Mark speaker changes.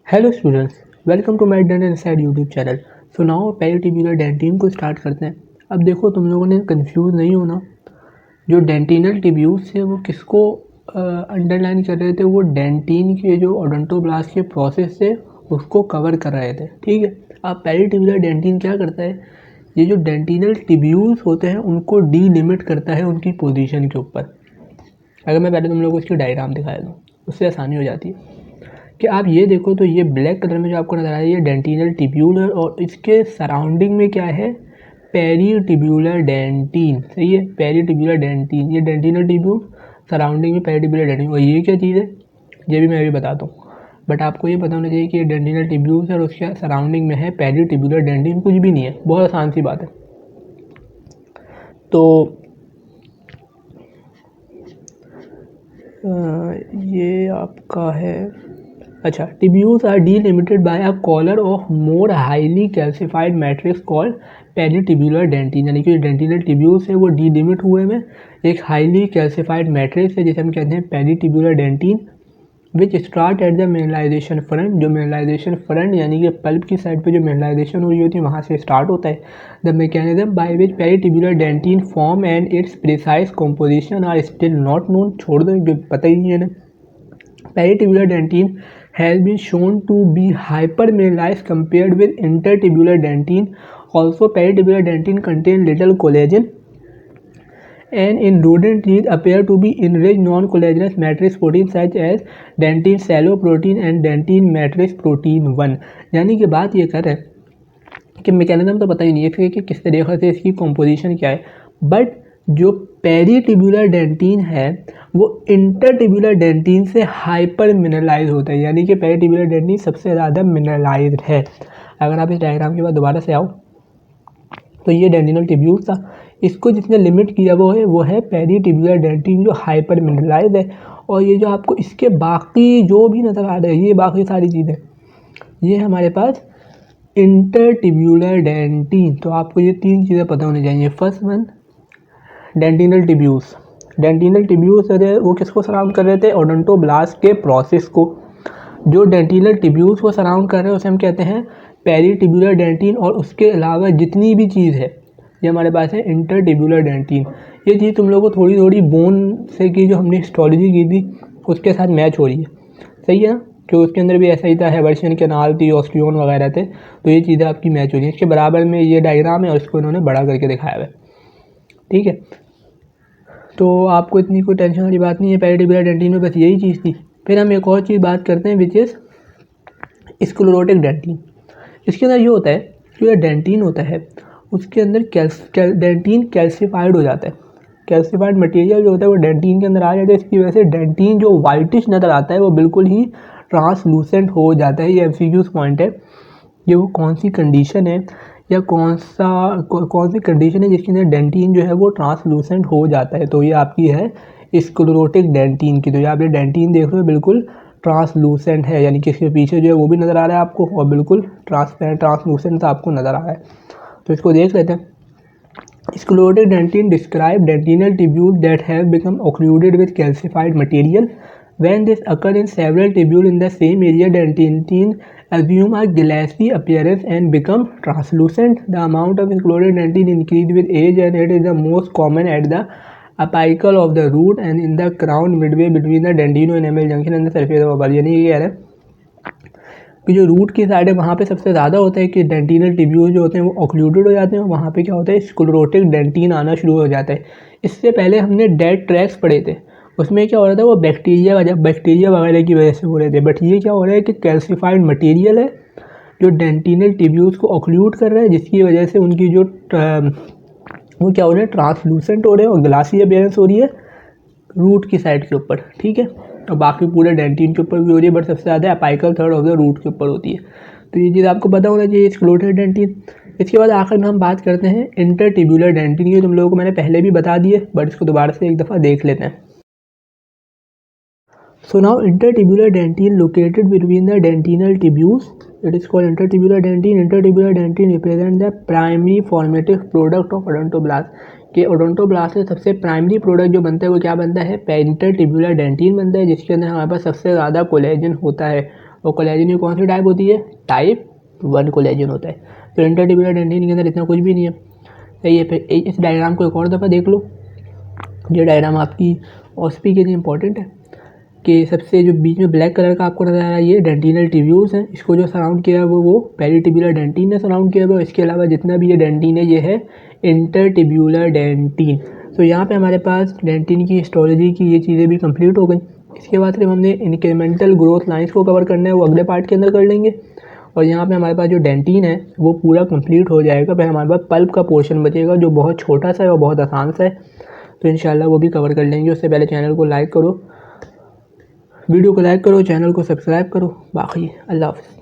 Speaker 1: Hello students, welcome to my dental inside YouTube channel. So now peritubular dentin को start करते हैं। अब देखो, तुम लोगों ने कंफ्यूज नहीं होना। जो डेंटिनल टिब्यूल्स है वो किसको अंडरलाइन कर रहे थे? वो डेंटिन के जो ओडोंटोब्लास्ट के प्रोसेस से उसको कवर कर रहे थे। ठीक है। अब पेरिटिब्यूलर डेंटिन क्या करता है? ये जो डेंटिनल टिब्यूल्स होते हैं उनको डीलिमिट करता है उनकी पोजीशन के ऊपर। अगर मैं पहले तुम लोगों को इसकी डायग्राम दिखाया दूँ उससे आसानी हो जाती है कि आप ये देखो तो ये ब्लैक कलर में जो आपको नज़र आ रहा है ये डेंटिनल टिब्यूल है और इसके सराउंडिंग में क्या है? पेरिटिब्यूलर डेंटिन। सही है, पेरिटिब्यूलर डेंटिन, ये डेंटिनल टिब्यूल, सराउंडिंग में पेरिटिब्यूलर डेंटिन। और ये क्या चीज़ है ये भी मैं अभी बताता हूँ, बट आपको ये पता होना चाहिए कि ये डेंटिनल टिब्यूल्स है और उसके सराउंडिंग में है पेरिटिब्यूलर डेंटिन। कुछ भी नहीं है, बहुत आसान सी बात है। तो ये आपका है, अच्छा, tubules are delimited by a collar of more highly calcified matrix called peritubular dentin. यानी कि डेंटिनल टिब्यूल्स है वो डीलिमिट हुए में एक हाईली कैल्सिफाइड मैट्रिक्स है जिसे हम कहते हैं peritubular dentin, which start at the mineralization front. जो मिनरलाइजेशन फ्रंट यानी कि पल्प की साइड पे जो मिनरलाइजेशन हो रही होती है वहाँ से स्टार्ट होता है। The mechanism by which peritubular dentin form and its precise composition are still not known. छोड़ दो, जो पता ही नहीं है ना। Peritubular dentin has been shown to be hypermineralized compared with intertibular dentin. Also, peritibular dentin contain little collagen and in rodent teeth appear to be enriched non-collagenous matrix protein such as dentin cello protein and dentin matrix protein 1। यानी कि बात ये कर रहे हैं कि mechanism तो पता ही नहीं है कि किस तरीके से इसकी कॉम्पोजिशन क्या है, बट जो पेरिटिब्यूलर डेंटिन है वो इंटरटिब्यूलर डेंटिन से हाइपर मिनरलाइज होता है। यानी कि पेरिटिब्यूलर डेंटिन सबसे ज़्यादा मिनरलाइज्ड है। अगर आप इस डायग्राम के बाद दोबारा से आओ तो ये डेंटिनल टिब्यूल था, इसको जिसने लिमिट किया वो है पेरिटिब्यूलर डेंटिन जो हाइपर मिनरलाइज है। और ये जो आपको इसके बाकी जो भी नज़र आ रहे हैं ये बाकी सारी चीज़ें ये हमारे पास इंटरटिब्यूलर डेंटिन। तो आपको ये तीन चीज़ें पता होनी चाहिए। First one, dentinal tubules. Dentinal tubules वो किसको सराउंड कर रहे थे? ओडोंटोब्लास्ट के प्रोसेस को। जो डेंटिनल टिब्यूल्स को सराउंड कर रहे हैं उसे हम कहते हैं पेरिटिब्यूलर डेंटिन। और उसके अलावा जितनी भी चीज़ है ये हमारे पास है इंटरटिब्यूलर डेंटिन। ये चीज़ तुम लोगों को थोड़ी थोड़ी बोन से की जो हमने हिस्टोलॉजी की थी उसके साथ मैच हो रही है। सही है ना, कि उसके अंदर भी ऐसा ही था, हेबर्शियन कैनाल थी, ऑस्टियोन वगैरह थे, तो ये चीज़ें आपकी मैच हो रही है। इसके बराबर में ये डायग्राम है और इसको इन्होंने बड़ा करके दिखाया हुआ है। ठीक है, तो आपको इतनी कोई टेंशन वाली बात नहीं है। पेरिटिब्यूलर डेंटिन में बस यही चीज़ थी। फिर हम एक और चीज़ बात करते हैं विच इज़ स्क्लेरोटिक डेंटिन। इसके अंदर ये होता है कि जो डेंटिन होता है उसके अंदर डेंटिन कैल्सिफाइड हो जाता है। कैल्सिफाइड मटेरियल जो होता है वो डेंटिन के अंदर आ जाता है। इसकी वजह से डेंटिन जो वाइटिश नज़र आता है वो बिल्कुल ही ट्रांसलूसेंट हो जाता है। ये एमसीक्यूज़ पॉइंट है, ये वो कौन सी कंडीशन है या कौन सी कंडीशन है जिसके अंदर डेंटिन जो है वो ट्रांसलूसेंट हो जाता है। तो ये आपकी है स्क्लेरोटिक डेंटिन की। तो यहाँ पे डेंटिन देख रहे हो बिल्कुल ट्रांसलूसेंट है, यानी कि इसके पीछे जो है वो भी नज़र आ रहा है आपको और बिल्कुल ट्रांसपेरेंट ट्रांसलूसेंट आपको नज़र आ रहा है। तो इसको देख लेते हैं। Sclerotic dentin describe dentinal tubules that have become occluded with calcified material. When this occurs in several tubules in the same area, dentin assume a glassy appearance and become translucent. The amount of sclerotic dentin increases with age and it is the most common at the apical of the root and in the crown midway between the dentino-enamel junction and the surface of the bulb। यानी ये कह रहे हैं कि जो root की side है वहाँ पे सबसे ज़्यादा होता है कि डेंटिनल टिब्यूल जो होते हैं वो ऑक्लूडेड हो जाते हैं। वहाँ पे क्या होता है? स्क्लेरोटिक डेंटिन आना शुरू हो जाता है। इससे पहले हमने डेड ट्रैक्स पढ़े थे, उसमें क्या हो रहा था? वो बैक्टीरिया वगैरह की वजह से हो रहे थे। बट ये क्या हो रहा है कि कैल्सिफाइड मटेरियल है जो डेंटिनल टिब्यूल्स को ऑक्लूड कर रहा है, जिसकी वजह से उनकी जो वो क्या हो रहा है? ट्रांसलूसेंट हो रहे हैं और ग्लासी अपीयरेंस हो रही है रूट की साइड के ऊपर। ठीक है, और बाकी पूरे डेंटिन के ऊपर भी हो रही है, बट सबसे ज़्यादा apical third of the root के ऊपर होती है। तो ये चीज़ आपको पता होना चाहिए, स्क्लेरोटिक डेंटिन। इसके बाद आखिर में हम बात करते हैं इंटरटिब्यूलर डेंटिन की। तुम लोगों को मैंने पहले भी बता दिए, बट इसको दोबारा से एक दफ़ा देख लेते हैं। So now intertibular dentin located between the dentinal tubules, it is called intertibular dentin. Intertibular dentin represent the primary formative product of odontoblast। के ओडोंटोब्लास्ट से सबसे प्राइमरी प्रोडक्ट जो बनता है वो क्या बनता है? इंटरटिब्यूलर डेंटिन बनता है, जिसके अंदर हमारे पास सबसे ज़्यादा कोलेजन होता है। और कोलेजन की कौन सी टाइप होती है, टाइप 1 कोलेजन होता है। तो इंटरटिब्यूलर डेंटिन के अंदर इतना कुछ भी नहीं है, सही है। फिर इस डायग्राम को एक और दफ़ा देख लो। ये डायग्राम आपकी ऑस्पी के लिए इंपॉर्टेंट है कि सबसे जो बीच में ब्लैक कलर का आपको नजर आ रहा है ये डेंटिनल टिब्यूल्स हैं। इसको जो सराउंड किया है वो पेरिटिब्यूलर डेंटिन ने सराउंड किया है। इसके अलावा जितना भी ये डेंटिन है ये है इंटरटिब्यूलर डेंटिन। तो यहाँ पे हमारे पास डेंटिन की हिस्टोलॉजी की ये चीज़ें भी कंप्लीट हो गई। इसके बाद फिर हमने इंक्रीमेंटल ग्रोथ लाइंस को कवर करना है, वो अगले पार्ट के अंदर कर लेंगे। और यहाँ पे हमारे पास जो डेंटिन है वो पूरा कंप्लीट हो जाएगा। फिर हमारे पास पल्प का पोर्शन बचेगा जो बहुत छोटा सा है और बहुत आसान सा है, तो इंशाल्लाह वो भी कवर कर लेंगे। उससे पहले चैनल को लाइक करो, वीडियो को लाइक करो, चैनल को सब्सक्राइब करो। बाकी अल्लाह हाफ़िज़।